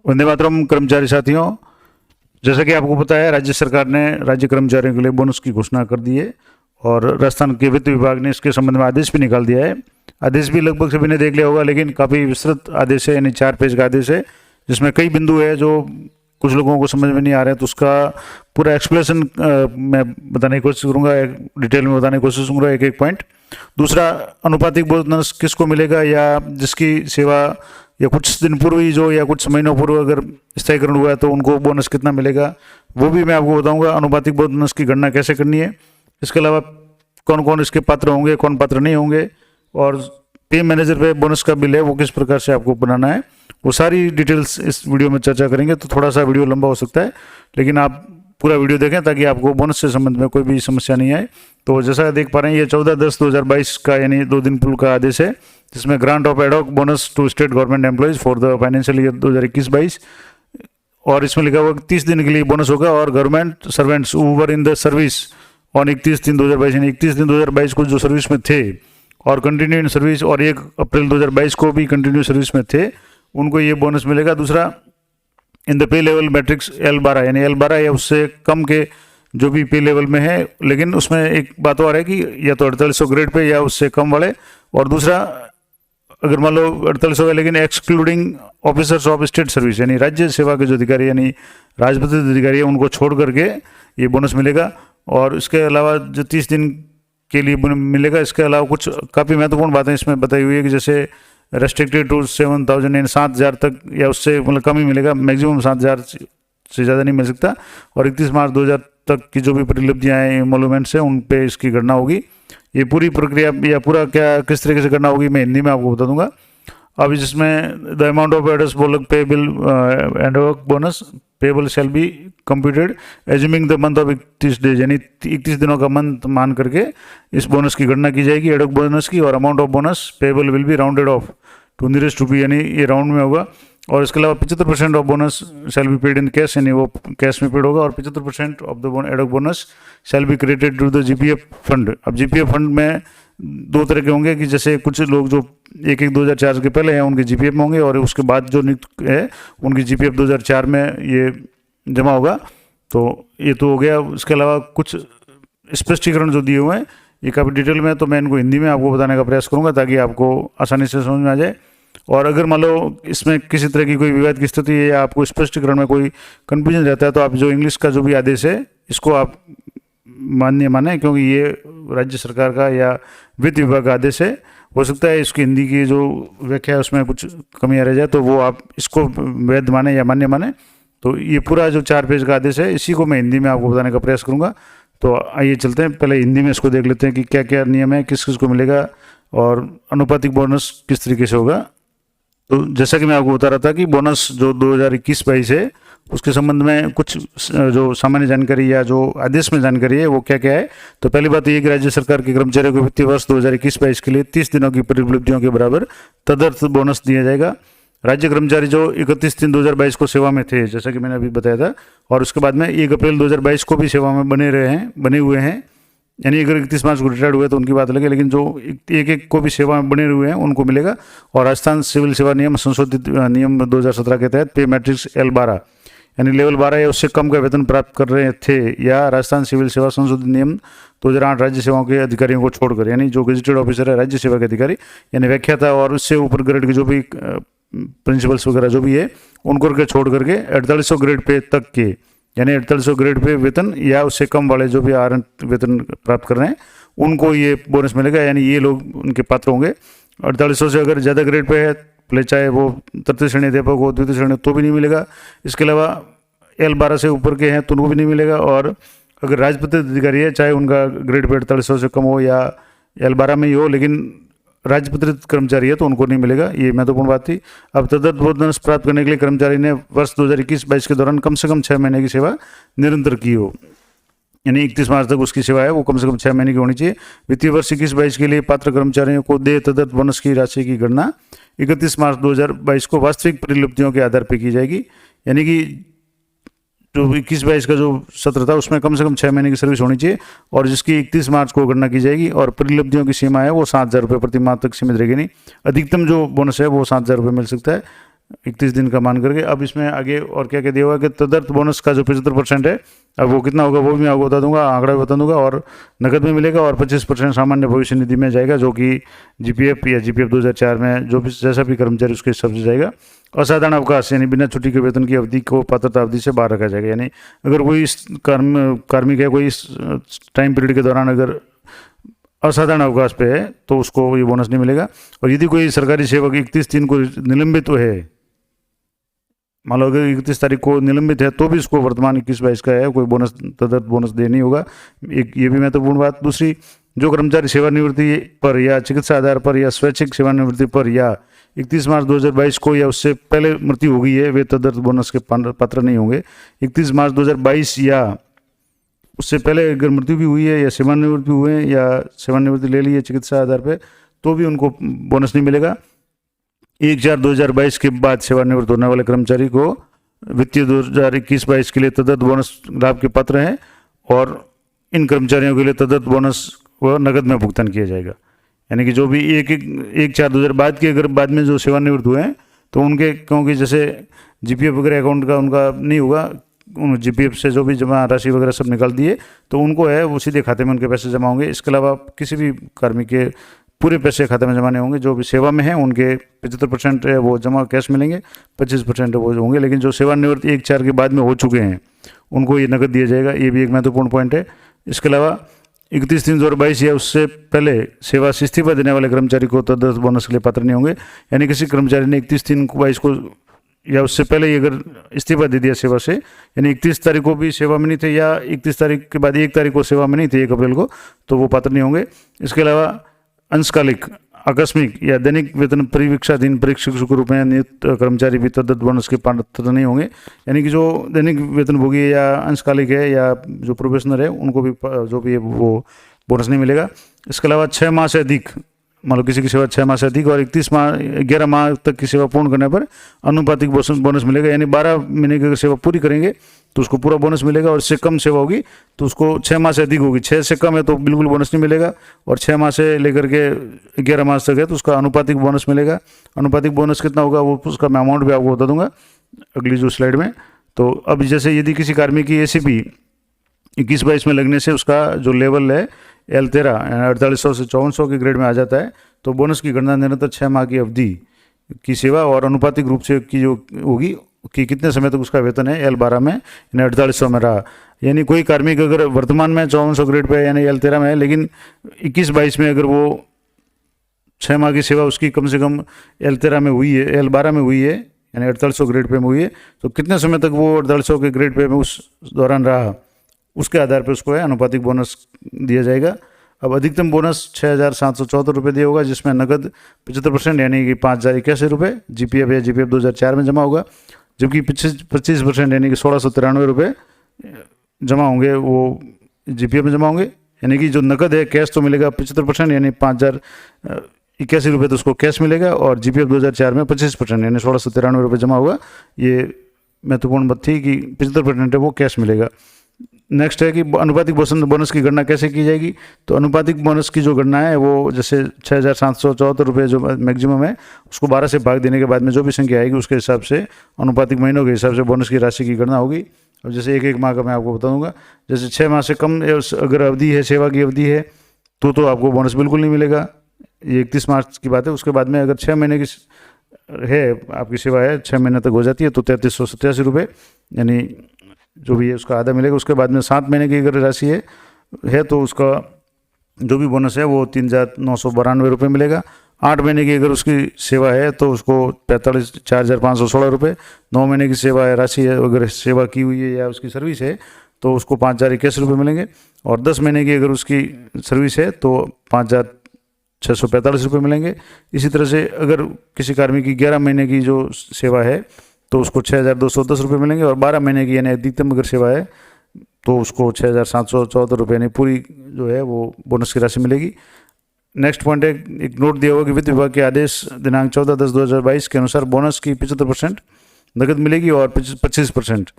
वंदे मातरम कर्मचारी साथियों, जैसा कि आपको पता है राज्य सरकार ने राज्य कर्मचारियों के लिए बोनस की घोषणा कर दी है और राजस्थान के वित्त विभाग ने इसके संबंध में आदेश भी निकाल दिया है। आदेश भी लगभग सभी ने देख लिया होगा, लेकिन काफ़ी विस्तृत आदेश है, यानी 4 पेज का आदेश है, जिसमें कई बिंदु है जो कुछ लोगों को समझ में नहीं आ रहे हैं। तो उसका पूरा एक्सप्लेनेशन मैं बताने की कोशिश करूँगा, डिटेल में बताने की कोशिश करूँगा एक एक पॉइंट। दूसरा, अनुपातिक बोनस किसको मिलेगा, या जिसकी सेवा या कुछ दिन पूर्व ही जो या कुछ महीनों पूर्व अगर स्थायीकरण हुआ है तो उनको बोनस कितना मिलेगा, वो भी मैं आपको बताऊंगा। अनुपातिक बोनस की गणना कैसे करनी है, इसके अलावा कौन कौन इसके पात्र होंगे, कौन पात्र नहीं होंगे, और पे मैनेजर पे बोनस का बिल है वो किस प्रकार से आपको बनाना है, वो सारी डिटेल्स इस वीडियो में चर्चा करेंगे। तो थोड़ा सा वीडियो लंबा हो सकता है, लेकिन आप पूरा वीडियो देखें ताकि आपको बोनस से संबंध में कोई भी समस्या नहीं आए। तो जैसा देख पा रहे हैं, ये 14/10/2022 का यानी 2 दिन पूर्व का आदेश है, जिसमें grant of ad hoc bonus to state government employees for the financial year 2021-22, और इसमें लिखा हुआ 30 दिन के लिए बोनस होगा। और government servants were in the service on 31/3/2022, यानी 31/3/2022 को जो सर्विस में थे और कंटिन्यू इन सर्विस, और 1 अप्रैल 2022 को भी कंटिन्यू सर्विस में थे, उनको ये बोनस मिलेगा। दूसरा, in the pay level matrix L12, यानी L12 या उससे कम के जो भी पे लेवल में है, लेकिन उसमें एक बात और है कि या तो 4800 ग्रेड पे या उससे कम वाले, और दूसरा अगर मान लो 4800 है लेकिन excluding officers of state service, यानी राज्य सेवा के जो अधिकारी यानी राजपत्रित अधिकारी है उनको छोड़ करके ये बोनस मिलेगा। और इसके अलावा जो 30 दिन के लिए मिलेगा, इसके अलावा कुछ काफ़ी महत्वपूर्ण बातें इसमें बताई हुई है कि जैसे रेस्ट्रिक्टेड टू 7000 यानी 7000 तक या उससे मतलब कम ही मिलेगा, मैक्सिमम 7000 से ज़्यादा नहीं मिल सकता। और 31 मार्च 2000 तक की जो भी परिलब्धियाँ हैं, एमोलूमेंट्स हैं, उन पे इसकी गणना होगी। ये पूरी प्रक्रिया या पूरा क्या किस तरीके से गणना होगी मैं हिंदी में आपको बता दूंगा। अब जिसमें द अमाउंट ऑफ एडस बोलक payable and bonus payable shall be computed assuming the month of 31 days, यानी 31 दिनों का मंथ मान करके इस बोनस की गणना की जाएगी एडोक बोनस की। और amount of bonus payable will be rounded off to nearest rupee, यानी ये राउंड में होगा। और इसके अलावा 75% of bonus shall be paid in cash, यानी वो कैश में पेड होगा। और 75% of the ad hoc bonus shall be credited to the GPF fund. अब GPF फंड में 2 तरह के होंगे कि जैसे कुछ लोग जो 1/1/2004 के पहले हैं उनके GPF में होंगे, और उसके बाद जो नियुक्त है उनकी GPF 2004 में ये जमा होगा। तो ये तो हो गया। इसके अलावा कुछ स्पष्टीकरण जो दिए हुए हैं ये काफ़ी डिटेल में, तो मैं इनको हिंदी में आपको बताने का प्रयास करूँगा ताकि आपको आसानी से समझ में आ जाए। और अगर मान लो इसमें किसी तरह की कोई विवाद की स्थिति है या आपको स्पष्टीकरण में कोई कन्फ्यूजन रहता है, तो आप जो इंग्लिश का जो भी आदेश है इसको आप मान्य माने, क्योंकि ये राज्य सरकार का या वित्त विभाग का आदेश है। हो सकता है इसकी हिंदी की जो व्याख्या है उसमें कुछ कमियाँ रह जाए, तो वो आप इसको वैध माने या मान्य माने। तो ये पूरा जो 4 पेज का आदेश है इसी को मैं हिंदी में आपको बताने का प्रयास करूँगा। तो आइए चलते हैं, पहले हिंदी में इसको देख लेते हैं कि क्या क्या नियम है, किस किस को मिलेगा और अनुपातिक बोनस किस तरीके से होगा। तो जैसा कि मैं आपको बता रहा था कि बोनस जो 2021-22 है उसके संबंध में कुछ जो सामान्य जानकारी या जो आदेश में जानकारी है वो क्या क्या है। तो पहली बात ये कि राज्य सरकार के कर्मचारियों को वित्तीय वर्ष 2021-22 के लिए 30 दिनों की परिलब्धियों के बराबर तदर्थ बोनस दिया जाएगा। राज्य कर्मचारी जो 31/3/2022 को सेवा में थे, जैसा कि मैंने अभी बताया था, और उसके बाद में 1 अप्रैल 2022 को भी सेवा में बने हुए हैं, यानी अगर 31 मार्च को रिटायर्ड हुए तो उनकी बात अलग है, लेकिन जो एक को भी सेवा में बने हुए हैं उनको मिलेगा। और राजस्थान सिविल सेवा नियम संशोधित नियम 2017 के तहत पे मैट्रिक्स L12 यानी लेवल 12 या उससे कम का वेतन प्राप्त कर रहे थे, या राजस्थान सिविल सेवा संशोधित नियम 2008 राज्य सेवाओं के अधिकारियों को छोड़कर, यानी जो गेजेटेड ऑफिसर है राज्य सेवा के अधिकारी यानी व्याख्याता और उससे ऊपर ग्रेड के जो भी प्रिंसिपल्स वगैरह जो भी है उनको छोड़ करके 4800 ग्रेड पे तक के, यानी 4800 ग्रेड पे वेतन या उससे कम वाले जो भी आरएन वेतन प्राप्त कर रहे हैं उनको ये बोनस मिलेगा, यानी ये लोग उनके पात्र होंगे। 4800 से अगर ज़्यादा ग्रेड पे है, भले चाहे वो तृतीय श्रेणी अध्यापक हो, द्वितीय श्रेणी, तो भी नहीं मिलेगा। इसके अलावा L12 से ऊपर के हैं तो उनको भी नहीं मिलेगा। और अगर राजपत्रित अधिकारी है, चाहे उनका ग्रेड पे 4800 से कम हो या L12 में ही हो, लेकिन राजपत्रित कर्मचारी है तो उनको नहीं मिलेगा। ये महत्वपूर्ण बात थी। अब तदर्थ बोनस प्राप्त करने के लिए कर्मचारी ने वर्ष 2021-22 के दौरान कम से कम 6 महीने की सेवा निरंतर की हो, यानी 31 मार्च तक उसकी सेवा है वो कम से कम 6 महीने की होनी चाहिए। वित्तीय वर्ष 21-22 के लिए पात्र कर्मचारियों को दे तदर्थ बोनस की राशि की गणना 31 मार्च 2022 को वास्तविक परिलब्धियों के आधार पर की जाएगी, यानी कि जो 21-22 का जो सत्र था उसमें कम से कम 6 महीने की सर्विस होनी चाहिए, और जिसकी 31 मार्च को गणना की जाएगी। और परिलब्धियों की सीमा है वो 7,000 रुपये प्रति माह तक सीमित रहेगी, नहीं अधिकतम जो बोनस है वो 7,000 रुपये मिल सकता है। 31 दिन का मान करके। अब इसमें आगे और क्या क्या दिया हुआ कि तदर्थ बोनस का जो 75% है, अब वो कितना होगा वो भी मैं आपको बता दूंगा, आंकड़ा भी बता दूंगा, और नकद में मिलेगा, और 25% सामान्य भविष्य निधि में जाएगा, जो कि जीपीएफ या जीपीएफ 2004 में जो भी जैसा भी कर्मचारी उसके हिसाब से जाएगा। असाधारण अवकाश यानी बिना छुट्टी के वेतन की अवधि को पात्रता अवधि से बाहर रखा जाएगा, यानी अगर कोई इस कार्मिक है, कोई इस टाइम पीरियड के दौरान अगर असाधारण अवकाश पे है तो उसको ये बोनस नहीं मिलेगा। और यदि कोई सरकारी सेवक 31 दिन को निलंबित है, मान लो अगर 31 तारीख को निलंबित है, तो भी इसको वर्तमान 21-22 का है, कोई बोनस तदर्थ बोनस दे नहीं होगा। एक ये भी महत्वपूर्ण बात। दूसरी, जो कर्मचारी सेवानिवृत्ति पर या चिकित्सा आधार पर या स्वैच्छिक सेवानिवृत्ति पर या 31 मार्च 2022 को या उससे पहले मृत्यु हो गई है, वे तदर्थ बोनस के पात्र नहीं होंगे। 31 मार्च 2022 या उससे पहले अगर मृत्यु भी हुई है या सेवानिवृत्ति हुए हैं या सेवानिवृत्ति ले ली है चिकित्सा आधार पर, तो भी उनको बोनस नहीं मिलेगा। 1/4/2022 के बाद सेवानिवृत्त होने वाले कर्मचारी को वित्तीय 2021-22 के लिए तदर्थ बोनस लाभ के पात्र हैं, और इन कर्मचारियों के लिए तदर्थ बोनस को नकद में भुगतान किया जाएगा। यानी कि जो भी 1/4/2022 के अगर बाद में जो सेवानिवृत्त हुए हैं, तो उनके, क्योंकि जैसे जीपीएफ वगैरह अकाउंट का उनका नहीं होगा, जीपीएफ से जो भी जमा राशि वगैरह सब निकाल दिए, तो उनको है वो सीधे खाते में उनके पैसे जमा होंगे। इसके अलावा किसी भी कार्मिक के पूरे पैसे खाते में जमा नहीं होंगे। जो भी सेवा में है उनके 75% है वो जमा कैश मिलेंगे, 25% वो होंगे, लेकिन जो सेवानिवृत्त 1/4 के बाद में हो चुके हैं उनको ये नकद दिया जाएगा। ये भी एक महत्वपूर्ण पॉइंट है। इसके अलावा 31/3/2022 या उससे पहले सेवा से इस्तीफा देने वाले कर्मचारी को तदर्थ बोनस के लिए पात्र नहीं होंगे। यानी किसी कर्मचारी ने 31/3/22 को या उससे पहले ही अगर इस्तीफा दे दिया सेवा से, यानी 31 तारीख को भी सेवा में नहीं थे या 31 तारीख के बाद 1 तारीख को सेवा में नहीं थे 1 अप्रैल को, तो वो पात्र नहीं होंगे। इसके अलावा अंशकालिक, आकस्मिक या दैनिक वेतन परिवीक्षाधीन परीक्षक के रूप में नियुक्त कर्मचारी भी तदर्थ बोनस के पात्र नहीं होंगे। यानी कि जो दैनिक वेतन भोगी है या अंशकालिक है या जो प्रोफेशनल है, उनको भी जो भी है वो बोनस नहीं मिलेगा। इसके अलावा 6 माह से अधिक, मान लो किसी की सेवा 6 माह से अधिक और 11 माह तक की सेवा पूर्ण करने पर अनुपातिक बोनस मिलेगा। यानी 12 महीने की अगर सेवा पूरी करेंगे तो उसको पूरा बोनस मिलेगा, और इससे कम सेवा होगी तो उसको 6 माह से अधिक होगी, 6 से कम है तो बिल्कुल बोनस नहीं मिलेगा, और 6 माह से लेकर के 11 माह तक है तो उसका अनुपातिक बोनस मिलेगा। अनुपातिक बोनस कितना होगा वो उसका मैं अमाउंट भी आपको बता दूंगा अगली जो स्लाइड में। तो अब जैसे यदि किसी कार्मिक की एसीपी 21-22 में लगने से उसका जो लेवल है L13 4800 से 5400 के ग्रेड में आ जाता है, तो बोनस की गणना निरंतर 6 माह की अवधि की सेवा और अनुपातिक रूप से की जो होगी कि कितने समय तक उसका वेतन है L12 में यानी 4800 में रहा। यानी कोई कार्मिक अगर वर्तमान में 5400 ग्रेड पे यानी L13 में है, लेकिन 21-22 में अगर वो 6 माह की सेवा उसकी कम से कम L13 में हुई है, L12 में हुई है यानी 4800 ग्रेड पे में हुई है, तो कितने समय तक वो 4800 के ग्रेड पे में उस दौरान रहा, उसके आधार पर उसको है अनुपातिक बोनस दिया जाएगा। अब अधिकतम बोनस 6,774 रुपये दिया होगा, जिसमें नकद 75% यानी कि 5,081 रुपये जीपीएफ या जीपीएफ 2004 में जमा होगा, जबकि 25% यानी कि 1,693 रुपये जमा होंगे वो जीपीएफ में जमा होंगे। यानी कि जो नकद है कैश तो मिलेगा 75% यानी 5,081 रुपये तो उसको कैश मिलेगा, और जीपीएफ 2004 में 25% यानी 1,693 रुपये जमा होगा। ये महत्वपूर्ण बात थी कि 75% है वो कैश मिलेगा। नेक्स्ट है कि अनुपातिक बोनस की गणना कैसे की जाएगी। तो अनुपातिक बोनस की जो गणना है वो जैसे 6,774 रुपये जो मैक्सिमम है उसको 12 से भाग देने के बाद में जो भी संख्या आएगी उसके हिसाब से अनुपातिक महीनों के हिसाब से बोनस की राशि की गणना होगी। अब जैसे एक माह का मैं आपको बताऊंगा, जैसे 6 माह से कम अगर अवधि है, सेवा की अवधि है, तो आपको बोनस बिल्कुल नहीं मिलेगा। ये 31 मार्च की बात है। उसके बाद में अगर 6 महीने की है आपकी सेवा है, 6 महीने तक हो जाती है तो 3,387 रुपये यानी जो भी है उसका आधा मिलेगा। उसके बाद में 7 महीने की अगर राशि है तो उसका जो भी बोनस है वो 3,992 रुपये मिलेगा। 8 महीने की अगर उसकी सेवा है तो उसको 4,516 रुपये। 9 महीने की सेवा है राशि है, अगर सेवा की हुई है या उसकी सर्विस है तो उसको 5,081 रुपये मिलेंगे। और 10 महीने की अगर उसकी सर्विस है तो 5,645 रुपये मिलेंगे। इसी तरह से अगर किसी कार्मिक की 11 महीने की जो सेवा है तो उसको 6,210 रुपये मिलेंगे, और 12 महीने की यानी अधिकतम अगर सेवा है तो उसको 6,774 रुपये यानी पूरी जो है वो बोनस की राशि मिलेगी। नेक्स्ट पॉइंट है, एक नोट दिया हुआ कि वित्त विभाग के आदेश दिनांक 14/10/2022 के अनुसार बोनस की 75% नकद मिलेगी और 25%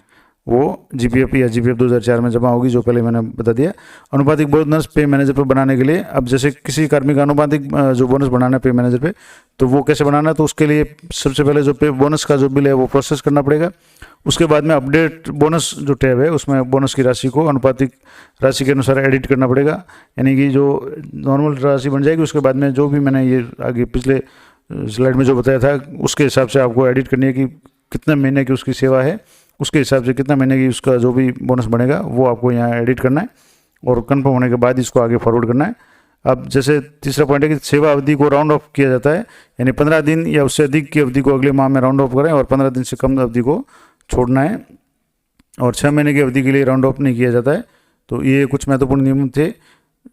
वो जीपीएफ या जीपीएफ 2004 में जमा होगी, जो पहले मैंने बता दिया। अनुपातिक बोनस पे मैनेजर पर बनाने के लिए, अब जैसे किसी कर्मी का अनुपातिक जो बोनस बनाना है पे मैनेजर पे, तो वो कैसे बनाना है, तो उसके लिए सबसे पहले जो पे बोनस का जो बिल है वो प्रोसेस करना पड़ेगा। उसके बाद में अपडेट बोनस जो टैब है उसमें बोनस की राशि को अनुपातिक राशि के अनुसार एडिट करना पड़ेगा, यानी कि जो नॉर्मल राशि बन जाएगी उसके बाद में जो भी मैंने ये आगे पिछले स्लाइड में जो बताया था उसके हिसाब से आपको एडिट करनी है कि कितने महीने की उसकी सेवा है, उसके हिसाब से कितना महीने की उसका जो भी बोनस बनेगा वो आपको यहाँ एडिट करना है और कंफर्म होने के बाद इसको आगे फॉरवर्ड करना है। अब जैसे तीसरा पॉइंट है कि सेवा अवधि को राउंड ऑफ किया जाता है, यानी 15 दिन या उससे अधिक की अवधि को अगले माह में राउंड ऑफ करें और 15 दिन से कम अवधि को छोड़ना है, और 6 महीने की अवधि के लिए राउंड ऑफ नहीं किया जाता है। तो ये कुछ महत्वपूर्ण नियम थे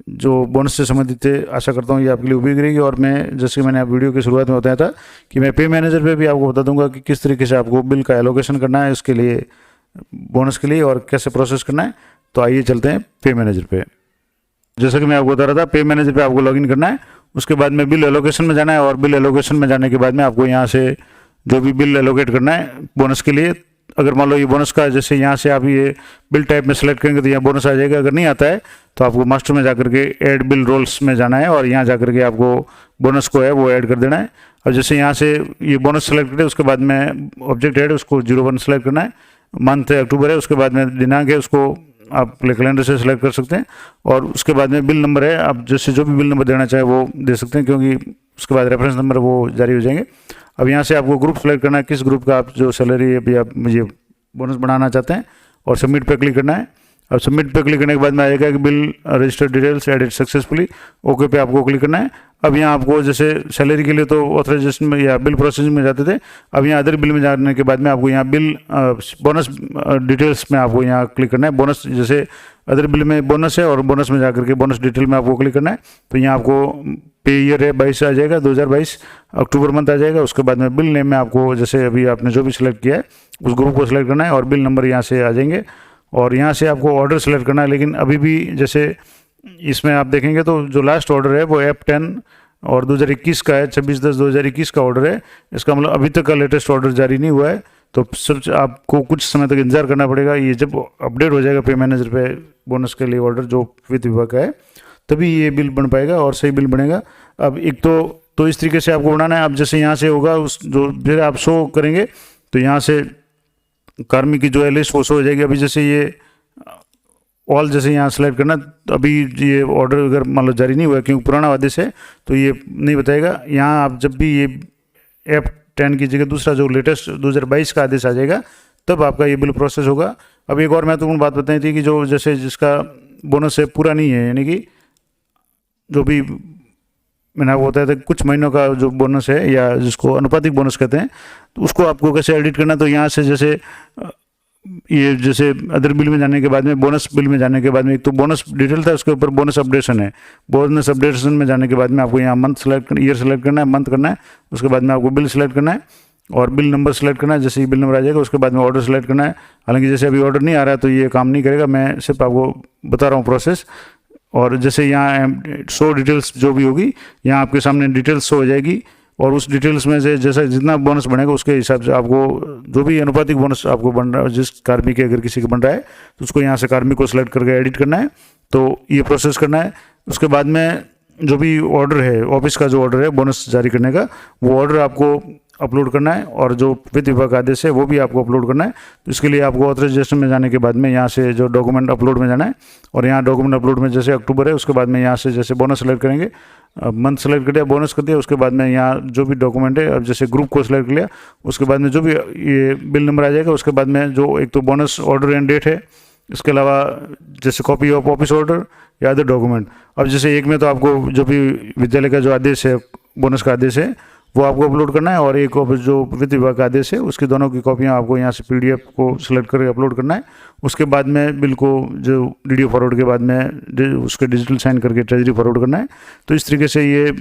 जो बोनस से संबंधित थे। आशा करता हूँ ये आपके लिए उपयोगी रहेगी। और मैं जैसे मैंने आप वीडियो की शुरुआत में बताया था कि मैं पे मैनेजर पे भी आपको बता दूंगा कि किस तरीके से आपको बिल का एलोकेशन करना है इसके लिए, बोनस के लिए, और कैसे प्रोसेस करना है। तो आइए चलते हैं पे मैनेजर पे। जैसा कि मैं आपको बता रहा था, पे मैनेजर पे आपको लॉगिन करना है, उसके बाद में बिल एलोकेशन में जाना है, और बिल एलोकेशन में जाने के बाद में आपको यहाँ से जो भी बिल एलोकेट करना है बोनस के लिए, अगर मान लो ये बोनस का जैसे यहाँ से आप ये बिल टाइप में सेलेक्ट करेंगे तो यहाँ बोनस आ जाएगा। अगर नहीं आता है तो आपको मास्टर में जाकर के ऐड बिल रोल्स में जाना है और यहाँ जाकर के आपको बोनस को है वो ऐड कर देना है। और जैसे यहाँ से ये बोनस सेलेक्ट करें उसके बाद में ऑब्जेक्ट ऐड उसको 01 सेलेक्ट करना है, मंथ है अक्टूबर है, उसके बाद में दिनांक है उसको आप कैलेंडर से सेलेक्ट कर सकते हैं, और उसके बाद में बिल नंबर है, आप जैसे जो भी बिल नंबर देना चाहें वो दे सकते हैं, क्योंकि उसके बाद रेफरेंस नंबर वो जारी हो जाएंगे। अब यहाँ से आपको ग्रुप सेलेक्ट करना है, किस ग्रुप का आप जो सैलरी है भी आप मुझे बोनस बढ़ाना चाहते हैं, और सबमिट पे क्लिक करना है। अब सबमिट पे क्लिक करने के बाद में आएगा कि bill registered details edit successfully, okay पे आपको क्लिक करना है। अब यहाँ आपको जैसे सैलरी के लिए तो ऑथराइजेशन में या बिल प्रोसेसिंग में जाते थे, अब यहाँ अदर बिल में जाने के बाद में आपको यहाँ बिल बोनस डिटेल्स में आपको यहाँ क्लिक करना है। बोनस जैसे अदर बिल में बोनस है और बोनस में जाकर के बोनस डिटेल में आपको क्लिक करना है। तो यहाँ आपको पे ईयर है 22 आ जाएगा, 2022 अक्टूबर मंथ आ जाएगा। उसके बाद में बिल नेम में आपको जैसे अभी आपने जो भी सिलेक्ट किया है उस ग्रुप को सिलेक्ट करना है और बिल नंबर यहाँ से आ जाएंगे, और यहाँ से आपको ऑर्डर सेलेक्ट करना है। लेकिन अभी भी जैसे इसमें आप देखेंगे तो जो लास्ट ऑर्डर है वो F10 और 2021 का है, 26/10/2021 का ऑर्डर है। इसका मतलब अभी तक का लेटेस्ट ऑर्डर जारी नहीं हुआ है, तो सब आपको कुछ समय तक इंतजार करना पड़ेगा। ये जब अपडेट हो जाएगा पे मैनेजर पे बोनस के लिए ऑर्डर जो वित्त विभाग का है, तभी ये बिल बन पाएगा और सही बिल बनेगा। अब एक तो इस तरीके से आपको बनाना है। अब जैसे यहाँ से होगा उस जो फिर आप शो करेंगे तो यहाँ से कार्मिक की जो है लिस्ट वो शो हो जाएगी। अभी जैसे ये ऑल जैसे यहाँ सेलेक्ट करना, तो अभी ये ऑर्डर अगर मान लो जारी नहीं हुआ क्योंकि पुराना आदेश है तो ये नहीं बताएगा। यहाँ आप जब भी ये F10 की जगह दूसरा जो लेटेस्ट 2022 का आदेश आ जाएगा तब आपका ये बिल प्रोसेस होगा। अब एक और महत्वपूर्ण बात बताई थी कि जो जैसे जिसका बोनस है पूरा नहीं है, यानी कि जो भी मैंने आपको बताया था कुछ महीनों का जो बोनस है या जिसको अनुपातिक बोनस कहते हैं, तो उसको आपको कैसे एडिट करना। तो यहाँ से जैसे ये जैसे अदर बिल में जाने के बाद में बोनस बिल में जाने के बाद में एक तो बोनस डिटेल था, उसके ऊपर बोनस अपडेशन है। बोनस अपडेशन में जाने के बाद में आपको यहाँ मंथ सेलेक्ट ईयर सेलेक्ट करना है, मंथ करना है, उसके बाद में आपको बिल सेलेक्ट करना है और बिल नंबर सेलेक्ट करना है। जैसे ही बिल नंबर आ जाएगा उसके बाद में ऑर्डर सेलेक्ट करना है। हालांकि जैसे अभी ऑर्डर नहीं आ रहा है तो ये काम नहीं करेगा, मैं सिर्फ आपको बता रहा हूँ प्रोसेस। और जैसे यहाँ शो डिटेल्स जो भी होगी यहाँ आपके सामने डिटेल्स शो हो जाएगी, और उस डिटेल्स में से जैसा जितना बोनस बनेगा उसके हिसाब से आपको जो भी अनुपातिक बोनस आपको बन रहा है, जिस कार्मिक के अगर किसी का बन रहा है तो उसको यहाँ से कार्मिक को सिलेक्ट करके एडिट करना है। तो ये प्रोसेस करना है। उसके बाद में जो भी ऑर्डर है, ऑफिस का जो ऑर्डर है बोनस जारी करने का, वो ऑर्डर आपको अपलोड करना है, और जो वित्त विभाग का आदेश है वो भी आपको अपलोड करना है। तो इसके लिए आपको ऑथराइजेशन में जाने के बाद में यहाँ से जो डॉक्यूमेंट अपलोड में जाना है, और यहाँ डॉक्यूमेंट अपलोड में जैसे अक्टूबर है उसके बाद में यहाँ से जैसे बोनस सेलेक्ट करेंगे, मंथ सेलेक्ट कर दिया, बोनस कर दिया, उसके बाद में यहाँ जो भी डॉक्यूमेंट है, अब जैसे ग्रुप को सिलेक्ट कर लिया, उसके बाद में जो भी ये बिल नंबर आ जाएगा, उसके बाद में जो एक तो बोनस ऑर्डर एंड डेट है, इसके अलावा जैसे कॉपी ऑफ ऑफिस ऑर्डर या अदर डॉक्यूमेंट। अब जैसे एक में तो आपको जो भी विद्यालय का जो आदेश है, बोनस का आदेश है, वो आपको अपलोड करना है, और एक जो वित्त विभाग का आदेश है उसकी दोनों की कॉपियाँ आपको यहाँ से PDF को सिलेक्ट करके अपलोड करना है। उसके बाद में बिल को जो DDO फॉरवर्ड के बाद में उसके डिजिटल साइन करके ट्रेजरी फॉरवर्ड करना है। तो इस तरीके से ये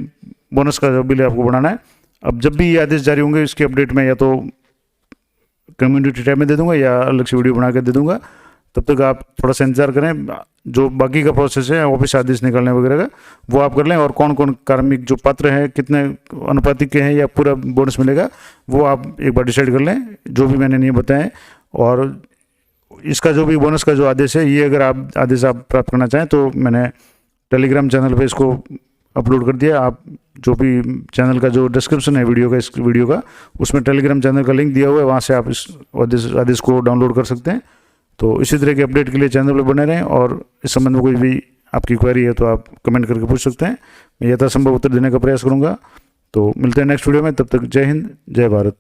बोनस का जो बिल है आपको बनाना है। अब जब भी ये आदेश जारी होंगे इसकी अपडेट में या तो कम्युनिटी टैब में दे दूंगा या अलग से वीडियो बना के दे दूंगा। तब तक आप थोड़ा सा इंतजार करें। जो बाकी का प्रोसेस है ऑफिस आदेश निकालने वगैरह का वो आप कर लें, और कौन कौन कार्मिक जो पात्र हैं, कितने अनुपातिक के हैं या पूरा बोनस मिलेगा, वो आप एक बार डिसाइड कर लें, जो भी मैंने नहीं बताएं। और इसका जो भी बोनस का जो आदेश है, ये अगर आप आदेश आप प्राप्त करना चाहें तो मैंने टेलीग्राम चैनल पे इसको अपलोड कर दिया। आप जो भी चैनल का जो डिस्क्रिप्शन है वीडियो का, इस वीडियो का, उसमें टेलीग्राम चैनल का लिंक दिया हुआ है, वहाँ से आप इस आदेश को डाउनलोड कर सकते हैं। तो इसी तरह के अपडेट के लिए चैनल पर बने रहें, और इस संबंध में कोई भी आपकी क्वेरी है तो आप कमेंट करके पूछ सकते हैं। मैं यथासंभव उत्तर देने का प्रयास करूँगा। तो मिलते हैं नेक्स्ट वीडियो में, तब तक जय हिंद, जय भारत।